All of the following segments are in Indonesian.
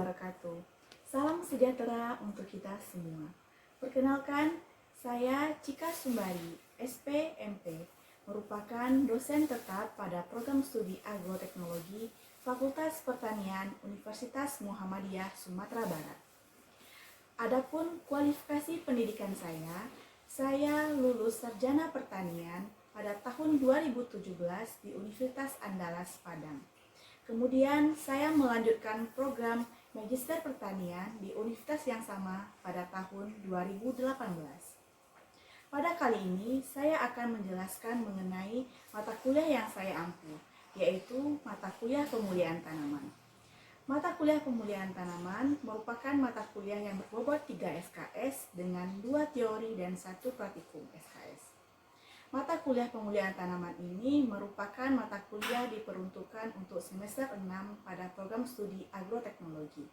wabarakatuh. Salam sejahtera untuk kita semua. Perkenalkan, saya Cika Sumbari, SPMP, merupakan dosen tetap pada program studi agroteknologi Fakultas Pertanian Universitas Muhammadiyah Sumatera Barat. Adapun kualifikasi pendidikan saya lulus sarjana pertanian pada tahun 2017 di Universitas Andalas Padang. Kemudian saya melanjutkan program Magister Pertanian di universitas yang sama pada tahun 2018. Pada kali ini saya akan menjelaskan mengenai mata kuliah yang saya ampu, yaitu mata kuliah pemulihan tanaman. Mata kuliah pemulihan tanaman merupakan mata kuliah yang berbobot 3 SKS dengan 2 teori dan 1 praktikum SKS. Mata kuliah pemulihan tanaman ini merupakan mata kuliah diperuntukkan untuk semester 6 pada program studi agroteknologi.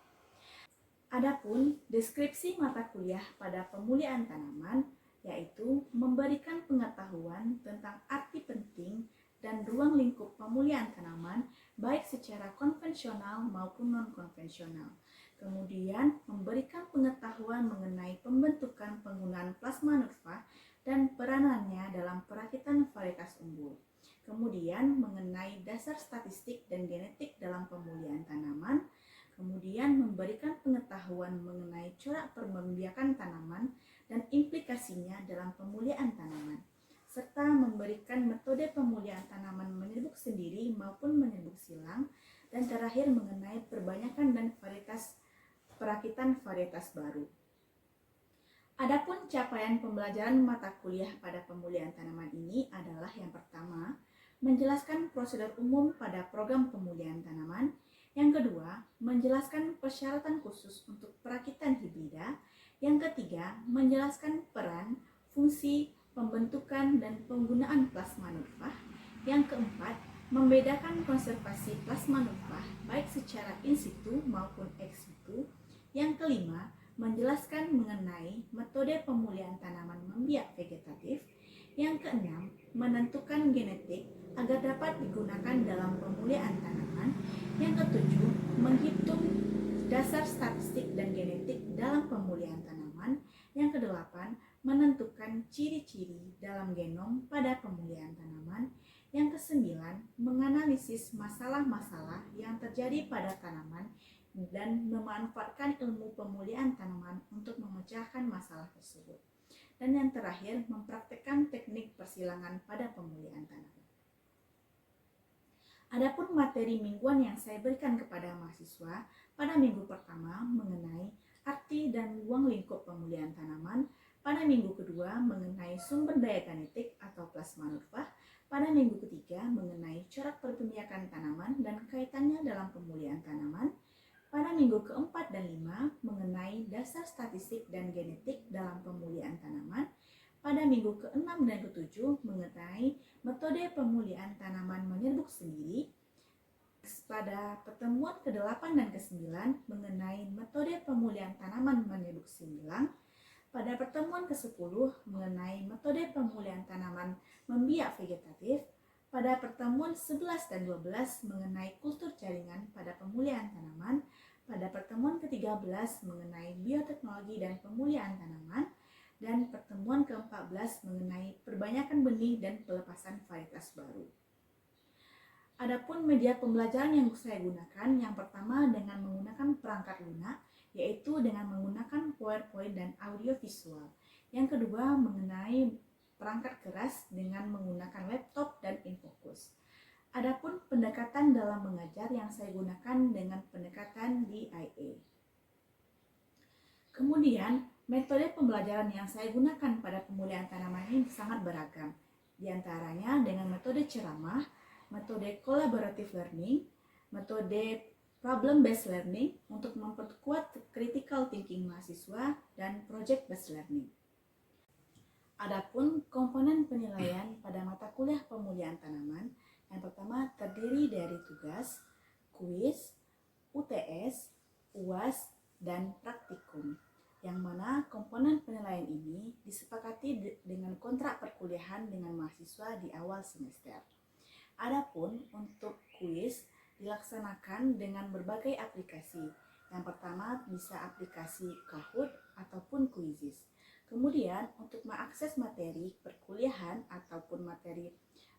Adapun deskripsi mata kuliah pada pemulihan tanaman yaitu memberikan pengetahuan tentang arti penting dan ruang lingkup pemulihan tanaman baik secara konvensional maupun non-konvensional. Kemudian memberikan pengetahuan mengenai pembentukan penggunaan plasma nutfah dan peranannya dalam perakitan varietas unggul. Kemudian mengenai dasar statistik dan genetik dalam pemulihan tanaman. Kemudian memberikan pengetahuan mengenai corak perkembangbiakan tanaman dan implikasinya dalam pemulihan tanaman, serta memberikan metode pemulihan tanaman menyerbuk sendiri maupun menyerbuk silang, dan terakhir mengenai perbanyakan dan perakitan varietas baru. Adapun capaian pembelajaran mata kuliah pada pemulihan tanaman ini adalah yang pertama, menjelaskan prosedur umum pada program pemulihan tanaman. Yang kedua, menjelaskan persyaratan khusus untuk perakitan hibrida. Yang ketiga, menjelaskan peran, fungsi, pembentukan, dan penggunaan plasma nutfah. Yang keempat, membedakan konservasi plasma nutfah baik secara in situ maupun ex situ. Yang kelima, menjelaskan mengenai metode pemulihan tanaman membiak vegetatif. Yang keenam, menentukan genetik agar dapat digunakan dalam pemulihan tanaman. Yang ketujuh, menghitung dasar statistik dan genetik dalam pemulihan tanaman. Yang kedelapan, menentukan ciri-ciri dalam genom pada pemulihan tanaman. Yang kesembilan, menganalisis masalah-masalah yang terjadi pada tanaman dan memanfaatkan ilmu pemulihan tanaman untuk memecahkan masalah tersebut. Dan yang terakhir, mempraktikkan teknik persilangan pada pemulihan tanaman. Adapun materi mingguan yang saya berikan kepada mahasiswa pada minggu pertama mengenai arti dan ruang lingkup pemulihan tanaman, pada minggu kedua mengenai sumber daya genetik atau plasma nutfah, pada minggu ketiga mengenai corak perkembangbiakan tanaman dan kaitannya dalam pemulihan tanaman, pada minggu keempat dan lima mengenai dasar statistik dan genetik dalam pemulihan tanaman, pada minggu ke-6 dan ke-7 mengenai metode pemulihan tanaman menyerbuk sendiri, pada pertemuan ke-8 dan ke-9 mengenai metode pemulihan tanaman menyerbuk silang, pada pertemuan ke-10 mengenai metode pemulihan tanaman membiak vegetatif, pada pertemuan 11 dan 12 mengenai kultur jaringan pada pemulihan tanaman, pada pertemuan ke-13 mengenai bioteknologi dan pemulihan tanaman, dan pertemuan ke-14 mengenai perbanyakan benih dan pelepasan varietas baru. Adapun media pembelajaran yang saya gunakan, yang pertama dengan menggunakan perangkat lunak, yaitu dengan menggunakan PowerPoint dan audio visual. Yang kedua mengenai perangkat keras dengan menggunakan laptop dan infocus. Adapun pendekatan dalam mengajar yang saya gunakan dengan pendekatan DIA. Kemudian, metode pembelajaran yang saya gunakan pada pemulihan tanaman ini sangat beragam. Di antaranya dengan metode ceramah, metode collaborative learning, metode problem-based learning untuk memperkuat critical thinking mahasiswa, dan project-based learning. Adapun komponen penilaian pada mata kuliah pemulihan tanaman, yang pertama terdiri dari tugas, kuis, UTS, UAS, dan praktikum, yang mana komponen penilaian ini disepakati dengan kontrak perkuliahan dengan mahasiswa di awal semester. Adapun untuk kuis dilaksanakan dengan berbagai aplikasi, Yang pertama bisa aplikasi Kahoot ataupun Quizizz. Kemudian untuk mengakses materi perkuliahan ataupun materi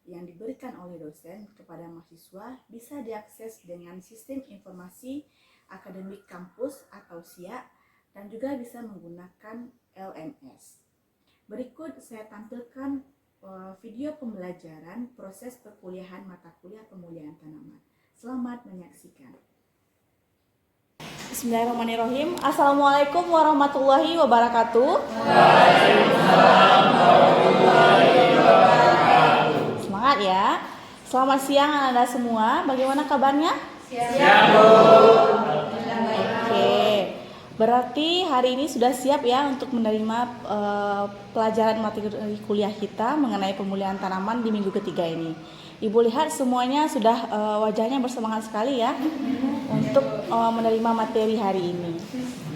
yang diberikan oleh dosen kepada mahasiswa bisa diakses dengan sistem informasi akademik kampus atau SIA dan juga bisa menggunakan LMS. Berikut saya tampilkan video pembelajaran proses perkuliahan mata kuliah pemulihan tanaman. Selamat menyaksikan. Bismillahirrahmanirrahim. Assalamualaikum warahmatullahi wabarakatuh. Waalaikumsalam warahmatullahi wabarakatuh. Semangat ya. Selamat siang Anda semua. Bagaimana kabarnya? Siap, Bu. Oke. Berarti hari ini sudah siap ya untuk menerima pelajaran materi kuliah kita mengenai pemulihan tanaman di minggu ketiga ini. Ibu lihat semuanya sudah wajahnya bersemangat sekali ya untuk menerima materi hari ini.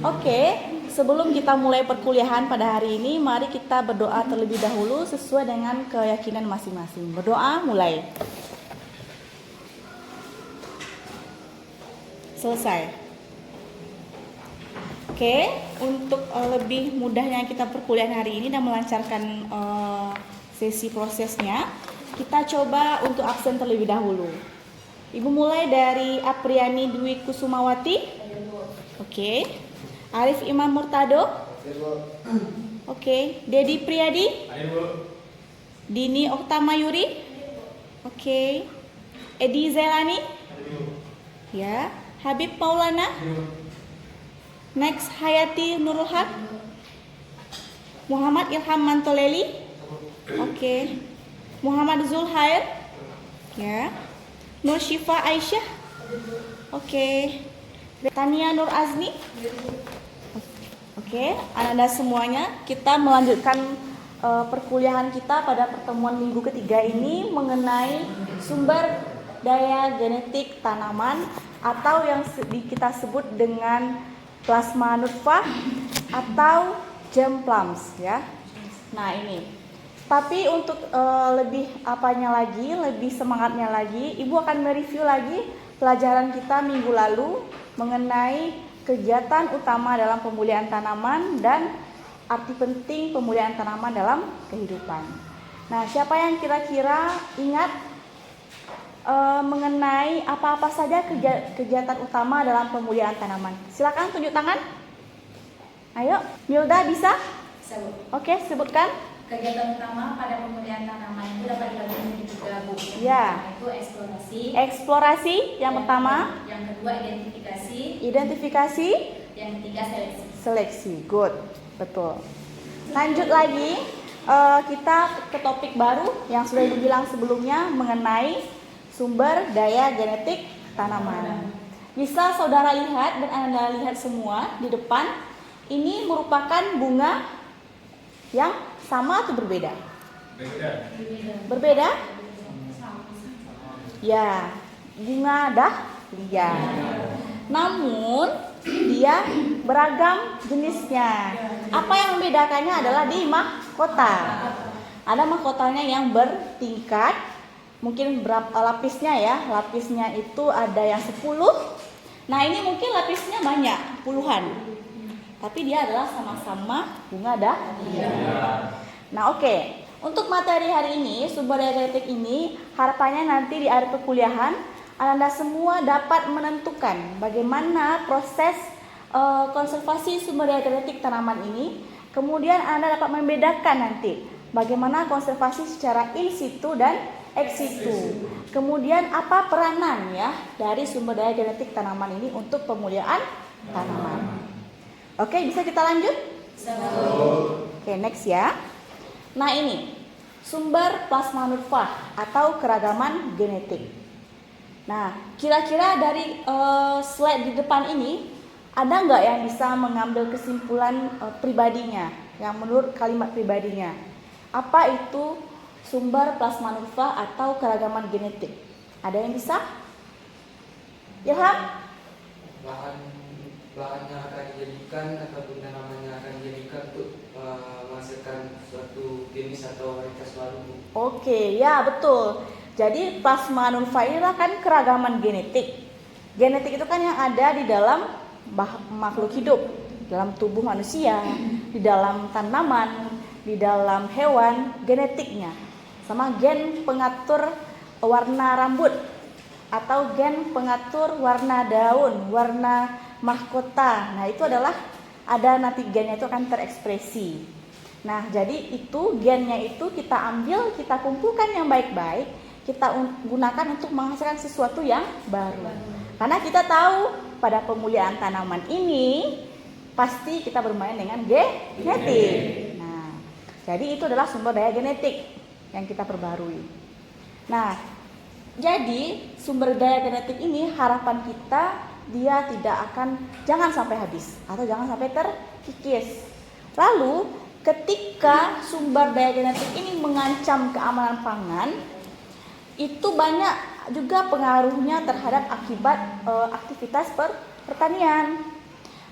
Oke, sebelum kita mulai perkuliahan pada hari ini, mari kita berdoa terlebih dahulu sesuai dengan keyakinan masing-masing. Berdoa mulai. Selesai. Oke, untuk lebih mudahnya kita perkuliahan hari ini dan melancarkan sesi prosesnya, kita coba untuk absen terlebih dahulu. Ibu mulai dari Apriani Dwi Kusumawati. Oke. Arif Imam Murtado. Oke. Dedi Priyadi. Dini Oktamayuri. Oke. Edi Zelani. Ya. Habib Maulana. Next Hayati Nurul Haq. Muhammad Ilham Mantoleli. Oke. Muhammad Zulhair. Ya. Nur Syifa Aisyah. Oke. Tania Nur Azni. Oke. Anda semuanya, kita melanjutkan perkuliahan kita pada pertemuan minggu ketiga ini mengenai sumber daya genetik tanaman atau yang kita sebut dengan plasma nutfah atau germ plums ya. Nah ini. Tapi untuk lebih apanya lagi, lebih semangatnya lagi, Ibu akan mereview lagi pelajaran kita minggu lalu mengenai kegiatan utama dalam pemulihan tanaman dan arti penting pemulihan tanaman dalam kehidupan. Nah, siapa yang kira-kira ingat mengenai apa-apa saja kegiatan utama dalam pemulihan tanaman? Silakan tunjuk tangan. Ayo, Milda bisa? Oke, sebutkan. Kegiatan utama pada pemulihan tanaman itu dapat dibagi menjadi tiga, Bu. Ya. Itu eksplorasi. Eksplorasi yang pertama. Yang kedua identifikasi. Identifikasi. Yang ketiga seleksi. Seleksi, good, betul. Lanjut lagi, kita ke topik baru yang sudah Ibu bilang sebelumnya mengenai sumber daya genetik tanaman. Bisa saudara lihat dan Anda lihat semua di depan, ini merupakan bunga yang sama atau berbeda? Berbeda? Ya, bunga dahlia. Namun dia beragam jenisnya. Apa yang membedakannya adalah di mahkota. Ada mahkotanya yang bertingkat. Mungkin berapa lapisnya ya? Lapisnya itu ada yang 10. Nah, ini mungkin lapisnya banyak, puluhan. Tapi dia adalah sama-sama bunga dahlia. Nah, oke. Untuk materi hari ini, sumber daya genetik ini harapannya nanti di akhir perkuliahan Anda semua dapat menentukan bagaimana proses konservasi sumber daya genetik tanaman ini. Kemudian Anda dapat membedakan nanti bagaimana konservasi secara in situ dan ex situ. Kemudian apa peranan ya dari sumber daya genetik tanaman ini untuk pemulihan tanaman. Oke, bisa kita lanjut? Oke, next ya. Nah ini, sumber plasma nutfah atau keragaman genetik. Nah, kira-kira dari slide di depan ini, ada nggak yang bisa mengambil kesimpulan pribadinya, yang menurut kalimat pribadinya? Apa itu sumber plasma nutfah atau keragaman genetik? Ada yang bisa? Ilham? Bahannya akan dijadikan ataupun tanamannya akan dijadikan untuk menghasilkan suatu jenis atau varietas baru. Oke, ya betul. Jadi plasma nutfah ini kan keragaman genetik. Genetik itu kan yang ada di dalam makhluk hidup, dalam tubuh manusia, di dalam tanaman, di dalam hewan, genetiknya. Sama gen pengatur warna rambut atau gen pengatur warna daun, warna mahkota. Nah, itu adalah ada nanti gennya itu akan terekspresi. Nah, jadi itu gennya itu kita ambil, kita kumpulkan yang baik-baik, kita gunakan untuk menghasilkan sesuatu yang baru. Karena kita tahu pada pemulihan tanaman ini pasti kita bermain dengan genetik. Nah, jadi itu adalah sumber daya genetik yang kita perbarui. Nah, jadi sumber daya genetik ini harapan kita dia jangan sampai habis atau jangan sampai terkikis. Lalu ketika sumber daya genetik ini mengancam keamanan pangan, itu banyak juga pengaruhnya terhadap akibat aktivitas pertanian.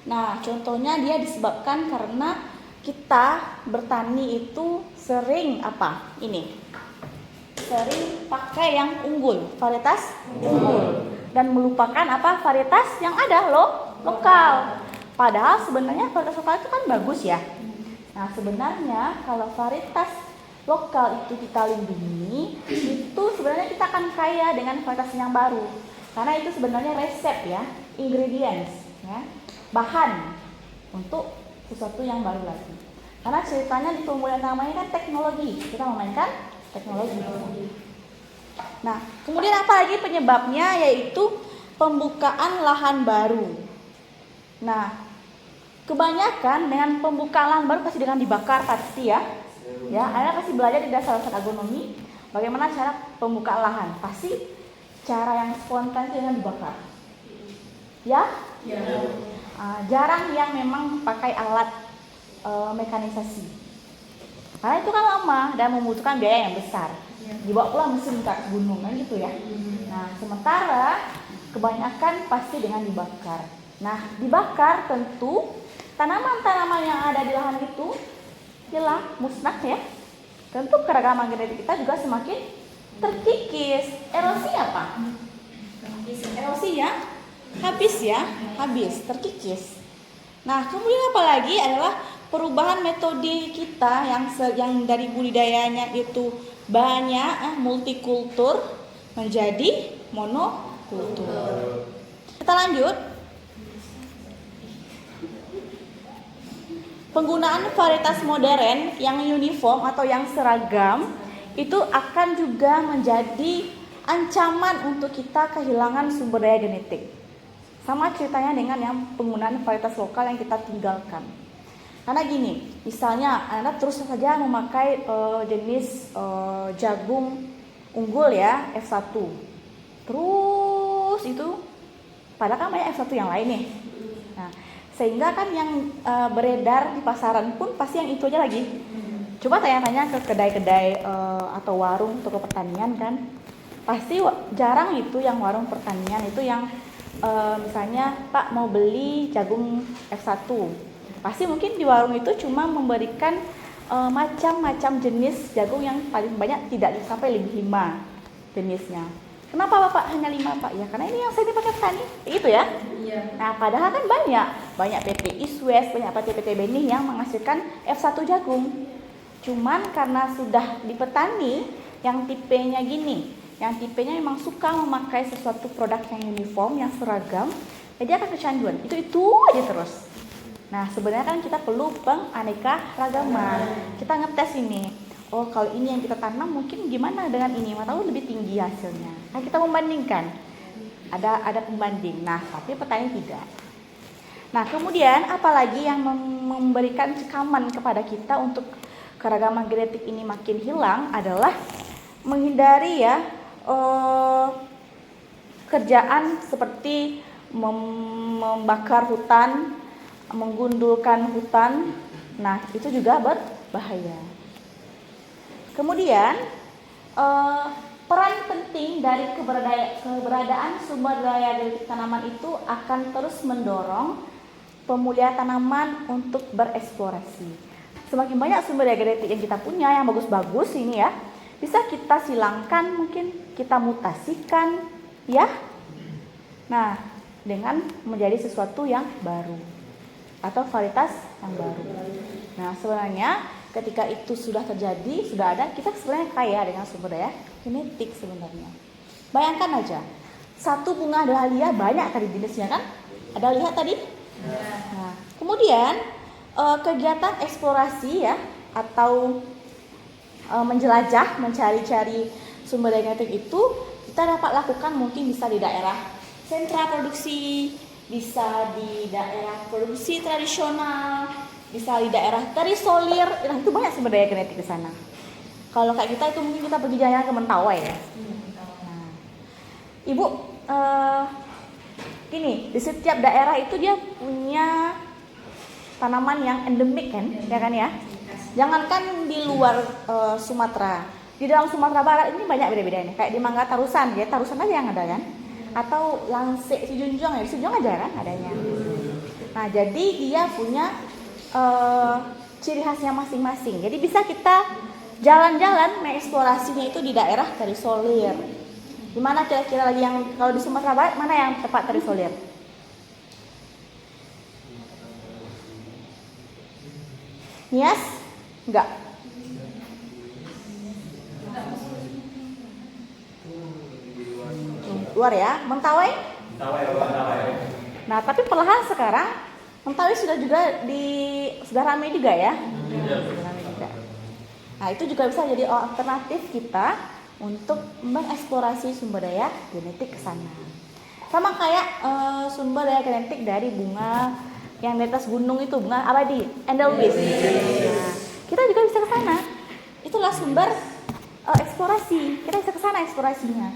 Nah, contohnya dia disebabkan karena kita bertani itu sering sering pakai yang unggul, varietas unggul, dan melupakan varietas yang ada lokal. Padahal sebenarnya varietas lokal itu kan bagus ya. Nah, sebenarnya kalau varietas lokal itu kita lindungi, itu sebenarnya kita akan kaya dengan varietas yang baru. Karena itu sebenarnya resep ya, ingredients ya, bahan untuk sesuatu yang baru lagi. Karena ceritanya di pemulihan tanaman ini kan teknologi, kita memainkan teknologi. Nah, kemudian apa lagi penyebabnya, yaitu pembukaan lahan baru. Nah, kebanyakan dengan pembukaan lahan baru pasti dengan dibakar pasti ya. Ya, Anda pasti belajar di dasar-dasar agronomi bagaimana cara pembukaan lahan. Pasti cara yang spontan itu dengan dibakar. Ya? Jarang yang memang pakai alat mekanisasi. Karena itu kan lama dan membutuhkan biaya yang besar. Dibawa pula mesin ke gunung kan gitu ya. Nah, sementara kebanyakan pasti dengan dibakar. Nah, dibakar tentu tanaman-tanaman yang ada di lahan itu hilang, musnah ya. Tentu keragaman genetik kita juga semakin terkikis. Erosi apa? Erosi ya? Habis, terkikis. Nah, kemudian apa lagi adalah perubahan metode kita yang dari budidayanya itu banyak multikultur menjadi monokultur. Kita lanjut. Penggunaan varietas modern yang uniform atau yang seragam itu akan juga menjadi ancaman untuk kita kehilangan sumber daya genetik. Sama ceritanya dengan yang penggunaan varietas lokal yang kita tinggalkan. Karena gini, misalnya Anda terus saja memakai jenis jagung unggul ya, F1. Terus itu, padahal kan banyak F1 yang lain nih. Nah, sehingga kan yang beredar di pasaran pun pasti yang itu aja lagi. Coba tanya-tanya ke kedai-kedai atau warung toko pertanian kan, pasti jarang itu yang warung pertanian itu yang misalnya Pak mau beli jagung F1. Pasti mungkin di warung itu cuma memberikan macam-macam jenis jagung yang paling banyak tidak sampai lebih 5 jenisnya. Kenapa Bapak hanya 5 Pak? Ya karena ini yang saya dipakai petani, itu ya. Iya. Nah, padahal kan banyak PT East West, banyak PT benih yang menghasilkan F1 jagung. Cuman karena sudah di petani yang tipenya gini, yang tipenya memang suka memakai sesuatu produk yang uniform, yang seragam, jadi akan kecanduan. Itu aja terus. Nah, sebenarnya kan kita perlu penganeka ragaman. Kita ngetes ini. Oh, kalau ini yang kita tanam mungkin gimana dengan ini? Mau tahu lebih tinggi hasilnya. Nah, kita membandingkan. Ada pembanding. Nah, tapi petani tidak. Nah, kemudian apalagi yang memberikan cekaman kepada kita untuk keragaman genetik ini makin hilang adalah menghindari ya kerjaan seperti membakar hutan, menggundulkan hutan. Nah, itu juga berbahaya. Kemudian peran penting dari keberadaan sumber daya genetik tanaman itu akan terus mendorong pemulihan tanaman untuk bereksplorasi. Semakin banyak sumber daya genetik yang kita punya yang bagus-bagus ini ya, bisa kita silangkan, mungkin kita mutasikan ya. Nah, dengan menjadi sesuatu yang baru atau varietas yang baru. Nah, sebenarnya ketika itu sudah terjadi, sudah ada, kita sebenarnya kaya dengan sumber daya genetik sebenarnya. Bayangkan aja, satu bunga dahlia banyak tadi jenisnya kan? Ada lihat tadi? Nah, kemudian kegiatan eksplorasi ya atau menjelajah, mencari-cari sumber daya genetik itu kita dapat lakukan mungkin bisa di daerah sentra produksi, bisa di daerah produksi tradisional, bisa di daerah terisolir. Nah, itu banyak sumber daya genetik di sana. Kalau kayak kita itu mungkin kita pergi jalan ke Mentawai ya. Nah, Ibu, gini, di setiap daerah itu dia punya tanaman yang endemik kan, ya kan ya? Jangankan di luar Sumatera, di dalam Sumatera Barat ini banyak beda-bedanya. Kayak di Mangga Tarusan, ya Tarusan aja yang ada kan? Atau Langsek Sijunjung ya, Sijunjung aja kan adanya. Nah, jadi dia punya ciri khasnya masing-masing. Jadi bisa kita jalan-jalan mengeksplorasinya itu di daerah terisolir. Di mana kira-kira lagi yang kalau di Sumatera Barat mana yang tepat terisolir? Nias? Enggak. Luar ya, Mentawai? Mentawai. Nah, tapi perlahan sekarang Mentawai sudah ramai juga ya. Sudah ramai juga. Nah, itu juga bisa jadi alternatif kita untuk mengeksplorasi sumber daya genetik ke sana. Sama kayak sumber daya genetik dari bunga yang di atas gunung itu, bunga abadi, Edelweiss. Nah, kita juga bisa ke sana. Itulah sumber eksplorasi. Kita bisa ke sana eksplorasinya.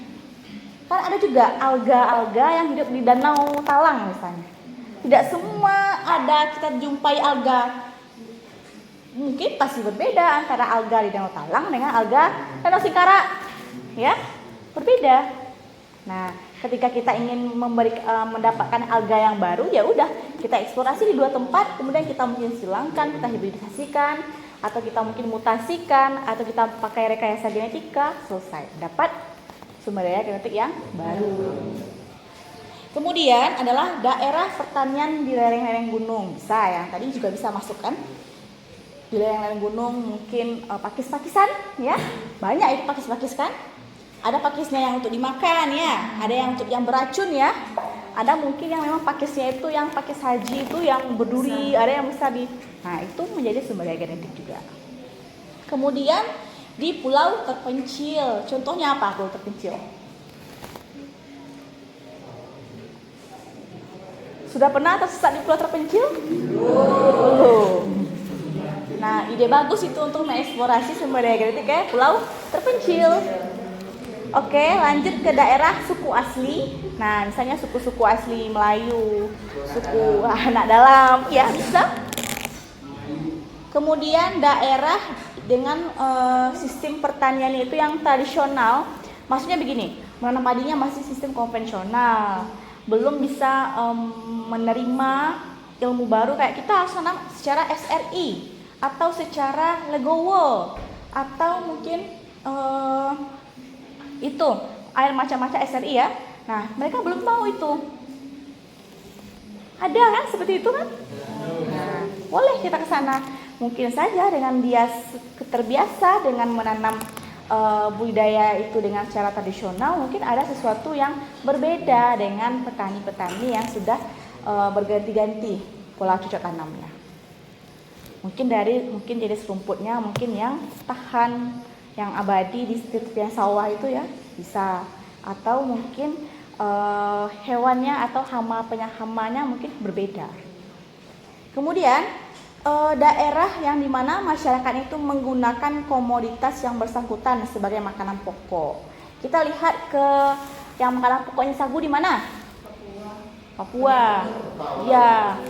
Kan ada juga alga-alga yang hidup di Danau Talang misalnya. Tidak semua ada kita jumpai alga. Mungkin pasti berbeda antara alga di Danau Talang dengan alga Danau Singkara. Ya, berbeda. Nah, ketika kita ingin mendapatkan alga yang baru, ya udah kita eksplorasi di dua tempat, kemudian kita mungkin silangkan, kita hibridisasikan, atau kita mungkin mutasikan, atau kita pakai rekayasa genetika, selesai dapat sumber daya genetik yang baru. Kemudian adalah daerah pertanian di lereng-lereng gunung, bisa ya, tadi juga bisa masuk kan? Di lereng-lereng gunung mungkin pakis-pakisan, ya, banyak itu pakis-pakis kan? Ada pakisnya yang untuk dimakan ya, ada yang untuk yang beracun ya, ada mungkin yang memang pakisnya itu yang pakis haji itu yang berduri, ada yang bisa nah itu menjadi sumber daya genetik juga. Kemudian di pulau terpencil, contohnya apa pulau terpencil? Sudah pernah tersesat di pulau terpencil? Nah, ide bagus itu untuk mengeksplorasi sumber daya genetik ya, pulau terpencil. Oke, lanjut ke daerah suku asli. Nah, misalnya suku-suku asli Melayu, suku anak dalam, ya bisa. Kemudian daerah dengan sistem pertanian itu yang tradisional. Maksudnya begini, menanam padinya masih sistem konvensional, belum bisa menerima ilmu baru kayak kita harus menanam secara SRI atau secara legowo atau mungkin itu air macam-macam SRI ya. Nah, mereka belum tahu itu. Ada kan seperti itu kan? Nah, boleh kita ke sana. Mungkin saja dengan dia terbiasa dengan menanam budidaya itu dengan cara tradisional, mungkin ada sesuatu yang berbeda dengan petani-petani yang sudah berganti-ganti pola cocok tanamnya. Mungkin jenis rumputnya mungkin yang tahan, yang abadi di setiap sawah itu ya bisa, atau mungkin hewannya atau hamanya mungkin berbeda. Kemudian daerah yang dimana masyarakat itu menggunakan komoditas yang bersangkutan sebagai makanan pokok. Kita lihat ke yang makanan pokoknya sagu di mana? Papua. Ya.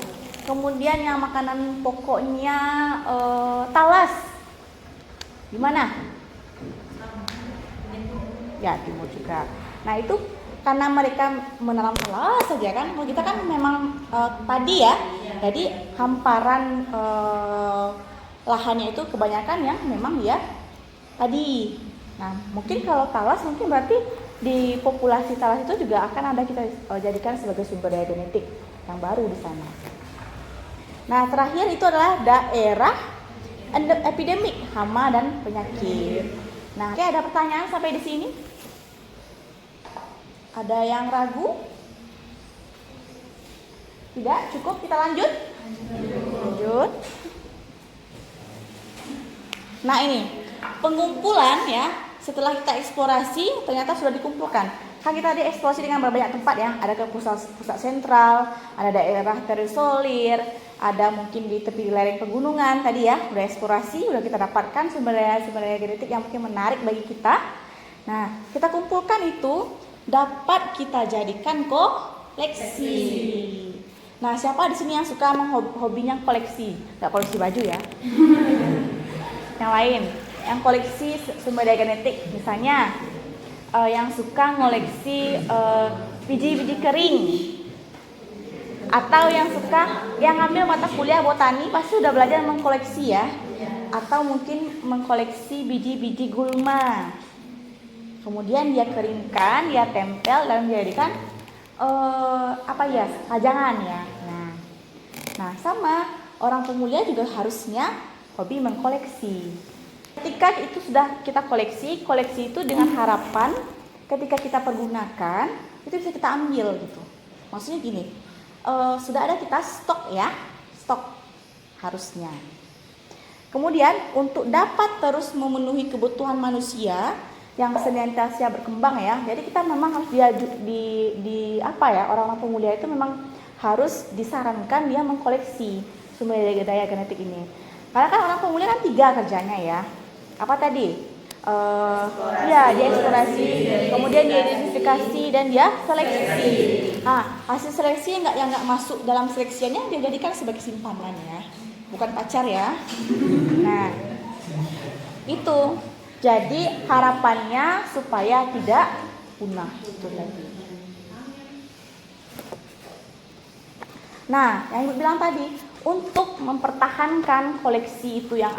Kemudian yang makanan pokoknya talas di mana? Ya, timur juga. Nah, itu karena mereka menanam talas saja kan. Kalau kita kan memang padi ya. Jadi hamparan lahannya itu kebanyakan yang memang ya padi. Nah, mungkin kalau talas mungkin berarti di populasi talas itu juga akan ada kita jadikan sebagai sumber daya genetik yang baru di sana. Nah, terakhir itu adalah daerah epidemik hama dan penyakit. Nah, oke, ada pertanyaan sampai di sini? Ada yang ragu? Tidak, cukup kita lanjut? Lanjut. Nah, ini pengumpulan ya. Setelah kita eksplorasi, ternyata sudah dikumpulkan. Kan kita tadi eksplorasi dengan berbanyak tempat ya. Ada ke pusat sentral, ada daerah terisolir, ada mungkin di tepi lereng pegunungan tadi ya. Udah eksplorasi, udah kita dapatkan sumber daya genetik yang mungkin menarik bagi kita. Nah, kita kumpulkan itu dapat kita jadikan koleksi. Nah, siapa di sini yang suka hobinya koleksi? Nggak koleksi baju ya. Yang lain, yang koleksi sumber daya genetik, misalnya yang suka ngoleksi biji-biji kering, atau yang suka yang ngambil mata kuliah botani pasti udah belajar mengkoleksi ya, atau mungkin mengkoleksi biji-biji gulma, kemudian dia keringkan, dia tempel dan menjadikan pajangan ya. Nah, sama orang pemuda juga harusnya hobi mengkoleksi. Ketika itu sudah kita koleksi itu dengan harapan ketika kita pergunakan itu bisa kita ambil gitu. Maksudnya gini, sudah ada kita stok harusnya. Kemudian untuk dapat terus memenuhi kebutuhan manusia yang senantiasa berkembang ya. Jadi kita memang harus orang pemuda itu memang harus disarankan dia mengkoleksi sumber daya genetik ini. Karena kan orang pemuda kan 3 kerjanya ya. Apa tadi? Dia eksplorasi, kemudian dia identifikasi dan dia seleksi. Nah, hasil seleksi yang nggak masuk dalam seleksiannya dia jadikan sebagai simpanan ya, bukan pacar ya. Nah, itu. Jadi harapannya supaya tidak punah itu tadi. Nah, yang Ibu bilang tadi, untuk mempertahankan koleksi itu yang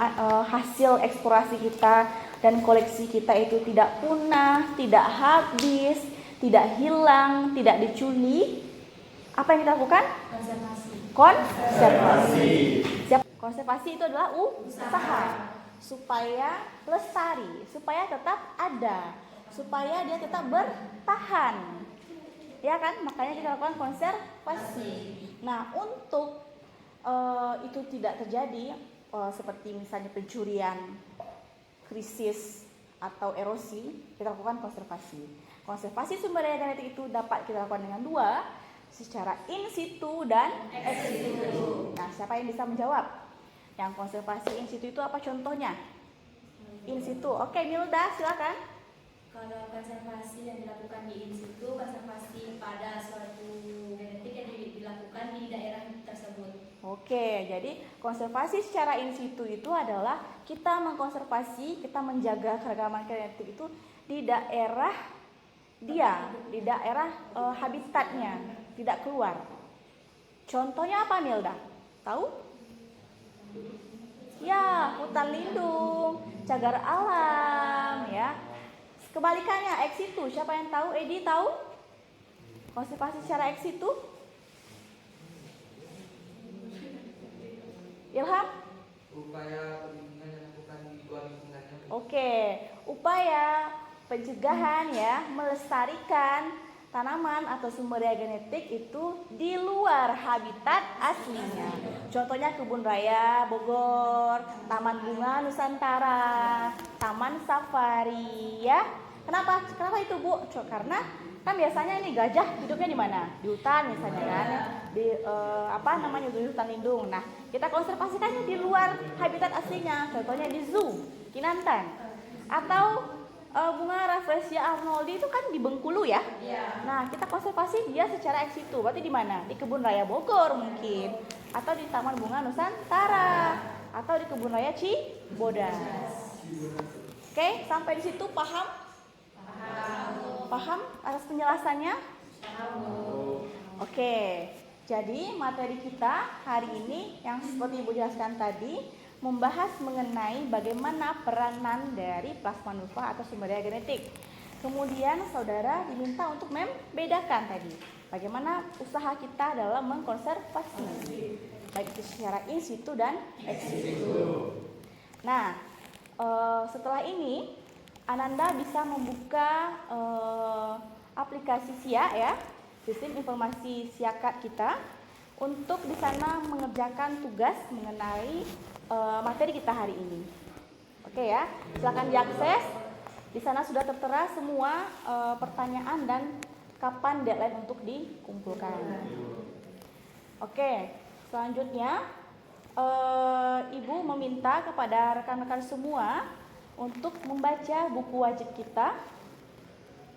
hasil eksplorasi kita dan koleksi kita itu tidak punah, tidak habis, tidak hilang, tidak dicuri, apa yang kita lakukan? Konservasi. Konservasi itu adalah usaha supaya lestari, supaya tetap ada, supaya dia tetap bertahan. Ya kan, makanya kita lakukan konservasi. Nah, untuk itu tidak terjadi seperti misalnya pencurian, krisis atau erosi, kita lakukan konservasi. Konservasi sumber daya genetik itu dapat kita lakukan dengan 2, secara in situ dan ex situ. Nah, siapa yang bisa menjawab? Yang konservasi in situ itu apa contohnya? In situ. Oke, Milda, silakan. Kalau konservasi yang dilakukan di in situ, konservasi pada suatu genetik yang dilakukan di daerah tersebut. Oke, jadi konservasi secara in situ itu adalah kita mengkonservasi, kita menjaga keragaman genetik itu di daerah habitatnya, tidak keluar. Contohnya apa, Milda? Tahu? Ya, hutan lindung, cagar alam, ya. Kebalikannya, ex situ. Siapa yang tahu? Edi tahu? Konservasi secara ex situ? Ilham? Upaya perlindungan yang dilakukan di luar lingkungannya. Oke, upaya pencegahan ya, melestarikan tanaman atau sumber daya genetik itu di luar habitat aslinya. Contohnya kebun raya Bogor, Taman Bunga Nusantara, Taman Safari ya. Kenapa itu, Bu? Karena kan biasanya ini gajah hidupnya di mana? Di hutan misalnya kan, di di hutan lindung. Nah, kita konservasikannya di luar habitat aslinya. Contohnya di zoo Kinantan. Atau bunga Rafflesia arnoldi itu kan di Bengkulu ya. Nah, kita konservasi dia secara ex situ. Berarti di mana? Di Kebun Raya Bogor mungkin, atau di Taman Bunga Nusantara, atau di Kebun Raya Cibodas. Oke, sampai di situ paham? Paham atas penjelasannya? Oke. Jadi materi kita hari ini yang seperti Ibu jelaskan tadi membahas mengenai bagaimana peranan dari plasma nuva atau sumber daya genetik. Kemudian saudara diminta untuk membedakan tadi bagaimana usaha kita dalam mengkonservasi, baik itu secara in situ dan ex situ. Nah, setelah ini Ananda bisa membuka aplikasi SIA ya, Sistem Informasi Siakat kita, untuk di sana mengerjakan tugas mengenai materi kita hari ini. Oke ya, silakan diakses. Di sana sudah tertera semua pertanyaan dan kapan deadline untuk dikumpulkan. Oke, selanjutnya Ibu meminta kepada rekan-rekan semua untuk membaca buku wajib kita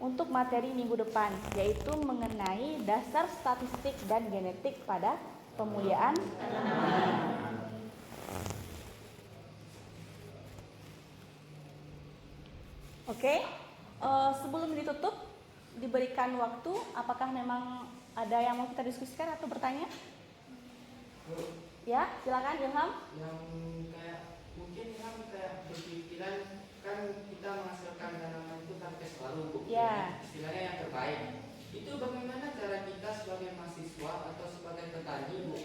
untuk materi minggu depan, yaitu mengenai dasar statistik dan genetik pada pemuliaan tanaman. Oke, sebelum ditutup diberikan waktu, apakah memang ada yang mau kita diskusikan atau bertanya? Ya, silakan Ilham. Yang kayak mungkin Ilham kayak berpikiran kan kita menghasilkan tanaman itu kartes baru Bu. Ya. Istilahnya yang terbaik. Itu bagaimana cara kita sebagai mahasiswa atau sebagai petani Bu?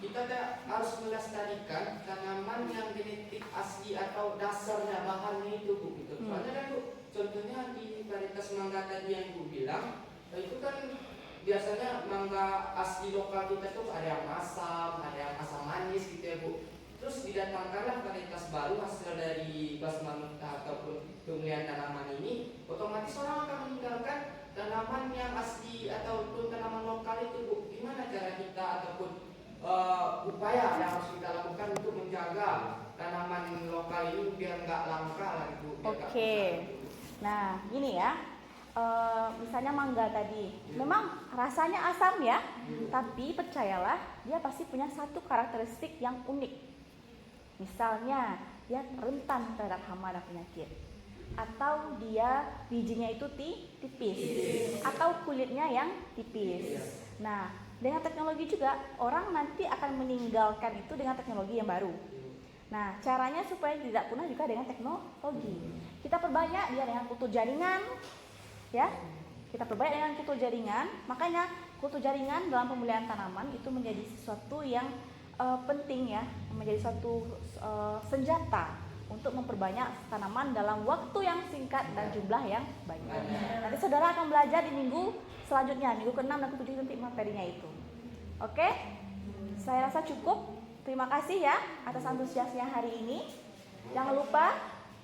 Kita harus melestarikan tanaman yang genetik asli atau dasarnya bahannya itu Bu gitu. Soalnya kan Bu, contohnya di varietas mangga tadi yang Bu bilang, itu kan biasanya mangga asli lokal kita tuh ada yang ada yang asam manis gitu ya Bu. Terus didatangkanlah varietas baru hasil dari basmanuta ataupun pemulihan tanaman ini, otomatis orang akan meninggalkan tanaman yang asli ataupun tanaman lokal itu Bu. Gimana cara kita ataupun upaya yang harus kita lakukan untuk menjaga tanaman lokal ini biar nggak langka lah Bu? Oke. Nah, gini ya. Misalnya mangga tadi, memang rasanya asam ya, tapi percayalah dia pasti punya satu karakteristik yang unik. Misalnya dia rentan terhadap hama dan penyakit, atau dia bijinya itu tipis, atau kulitnya yang tipis. Nah, dengan teknologi juga orang nanti akan meninggalkan itu dengan teknologi yang baru. Nah, caranya supaya tidak punah juga dengan teknologi. Kita perbanyak dia dengan kultur jaringan. Ya, kita perbanyak dengan kultur jaringan. Makanya kultur jaringan dalam pemulihan tanaman itu menjadi sesuatu yang penting ya, menjadi suatu senjata untuk memperbanyak tanaman dalam waktu yang singkat dan jumlah yang banyak. Nanti saudara akan belajar di minggu selanjutnya, minggu ke-6 dan ke-7 nanti materinya itu. Oke, saya rasa cukup. Terima kasih ya atas antusiasnya hari ini. Jangan lupa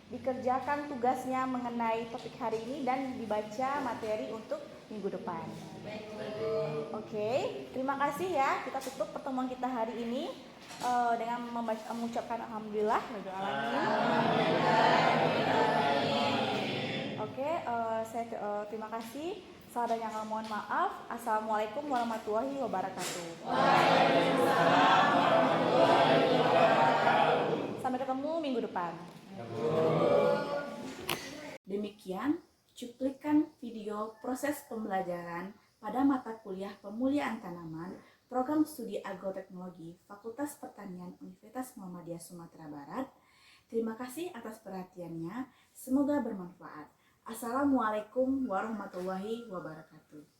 dikerjakan tugasnya mengenai topik hari ini dan dibaca materi untuk minggu depan. Oke, terima kasih ya. Kita tutup pertemuan kita hari ini dengan mengucapkan alhamdulillah. Oke, saya terima kasih. Salah dan yang mohon maaf. Assalamualaikum warahmatullahi wabarakatuh. Sampai ketemu minggu depan. Demikian cuplikan video proses pembelajaran pada mata kuliah pemulihan tanaman Program Studi Agroteknologi Fakultas Pertanian Universitas Muhammadiyah Sumatera Barat. Terima kasih atas perhatiannya. Semoga bermanfaat. Assalamualaikum warahmatullahi wabarakatuh.